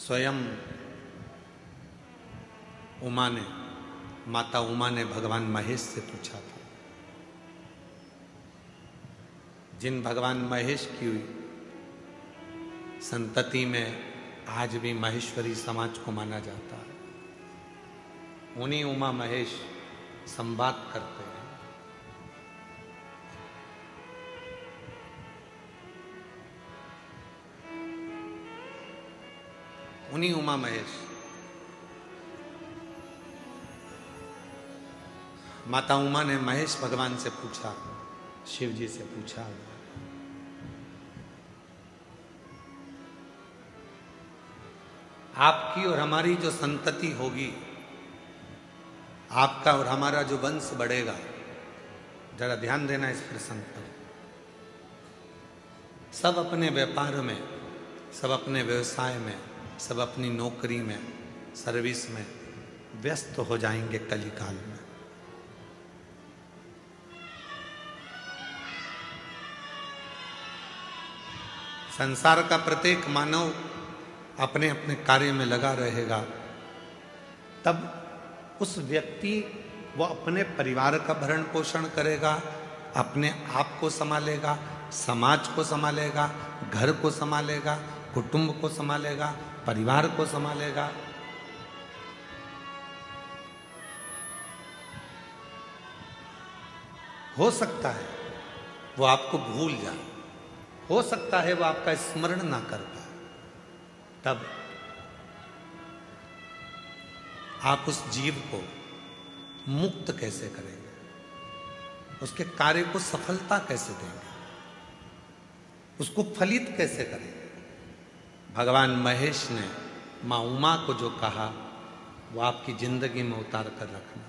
स्वयं माता उमा ने भगवान महेश से पूछा था। जिन भगवान महेश की संतति में आज भी महेश्वरी समाज को माना जाता है, उन्हीं उमा महेश संवाद करते हैं। उन्हीं उमा महेश माता उमा ने महेश भगवान से पूछा, शिव जी से पूछा, आपकी और हमारी जो संतति होगी, आपका और हमारा जो वंश बढ़ेगा, जरा ध्यान देना इस प्रसंग पर। सब अपने व्यापार में, सब अपने व्यवसाय में, सब अपनी नौकरी में, सर्विस में व्यस्त हो जाएंगे कलिकाल में। संसार का प्रत्येक मानव अपने अपने कार्य में लगा रहेगा, तब उस व्यक्ति वो अपने परिवार का भरण पोषण करेगा, अपने आप को संभालेगा, समाज को संभालेगा, घर को संभालेगा, कुटुंब को संभालेगा, परिवार को संभालेगा। हो सकता है वो आपको भूल जाए, हो सकता है वो आपका स्मरण ना कर पाए, तब आप उस जीव को मुक्त कैसे करेंगे, उसके कार्य को सफलता कैसे देंगे, उसको फलित कैसे करेंगे। भगवान महेश ने मां उमा को जो कहा वो आपकी जिंदगी में उतार कर रखना।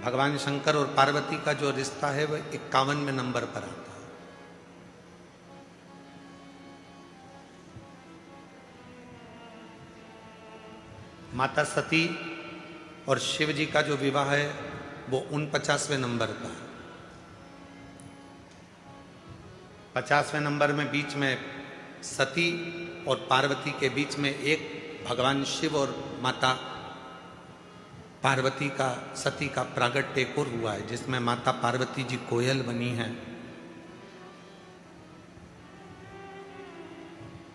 भगवान शंकर और पार्वती का जो रिश्ता है वह 51वें नंबर पर आता है। माता सती और शिव जी का जो विवाह है वो 49वें नंबर का है। 50वें नंबर में बीच में सती और पार्वती के बीच में एक भगवान शिव और माता पार्वती का, सती का प्रागट्य एक और हुआ है, जिसमें माता पार्वती जी कोयल बनी हैं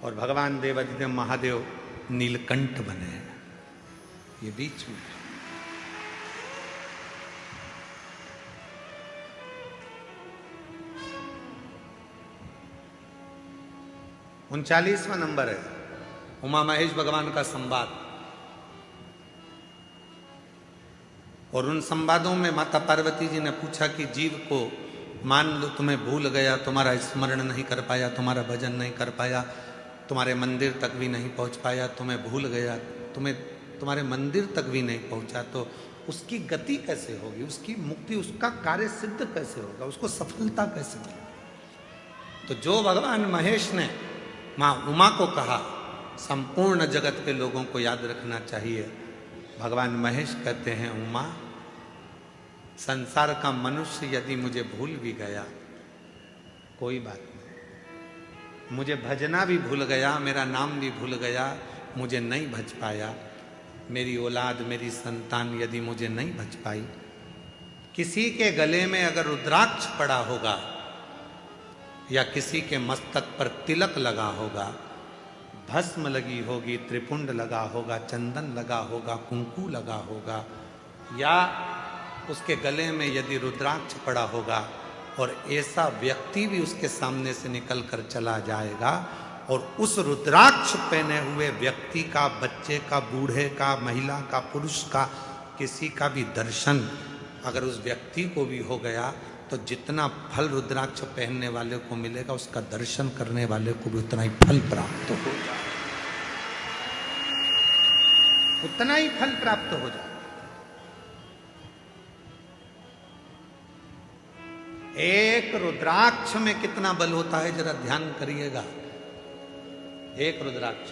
और भगवान देवाधिदेव महादेव नीलकंठ बने हैं। ये बीच में 39वां नंबर है उमा महेश भगवान का संवाद। और उन संवादों में माता पार्वती जी ने पूछा कि जीव को मान लो तुम्हें भूल गया, तुम्हारा स्मरण नहीं कर पाया, तुम्हारा भजन नहीं कर पाया, तुम्हारे मंदिर तक भी नहीं पहुंच पाया, तुम्हें भूल गया, तुम्हारे मंदिर तक भी नहीं पहुंचा, तो उसकी गति कैसे होगी, उसकी मुक्ति, उसका कार्य सिद्ध कैसे होगा, उसको सफलता कैसे मिलेगी। तो जो भगवान महेश ने मां उमा को कहा, संपूर्ण जगत के लोगों को याद रखना चाहिए। भगवान महेश कहते हैं, उमा, संसार का मनुष्य यदि मुझे भूल भी गया कोई बात नहीं, मुझे भजना भी भूल गया, मेरा नाम भी भूल गया, मुझे नहीं भज पाया, मेरी औलाद, मेरी संतान यदि मुझे नहीं भज पाई, किसी के गले में अगर रुद्राक्ष पड़ा होगा या किसी के मस्तक पर तिलक लगा होगा, भस्म लगी होगी, त्रिपुंड लगा होगा, चंदन लगा होगा, कुंकू लगा होगा, या उसके गले में यदि रुद्राक्ष पड़ा होगा और ऐसा व्यक्ति भी उसके सामने से निकल कर चला जाएगा और उस रुद्राक्ष पहने हुए व्यक्ति का, बच्चे का, बूढ़े का, महिला का, पुरुष का, किसी का भी दर्शन अगर उस व्यक्ति को भी हो गया तो जितना फल रुद्राक्ष पहनने वाले को मिलेगा, उसका दर्शन करने वाले को भी उतना ही फल प्राप्त हो जाए, उतना ही फल प्राप्त हो जाए। एक रुद्राक्ष में कितना बल होता है, जरा ध्यान करिएगा। एक रुद्राक्ष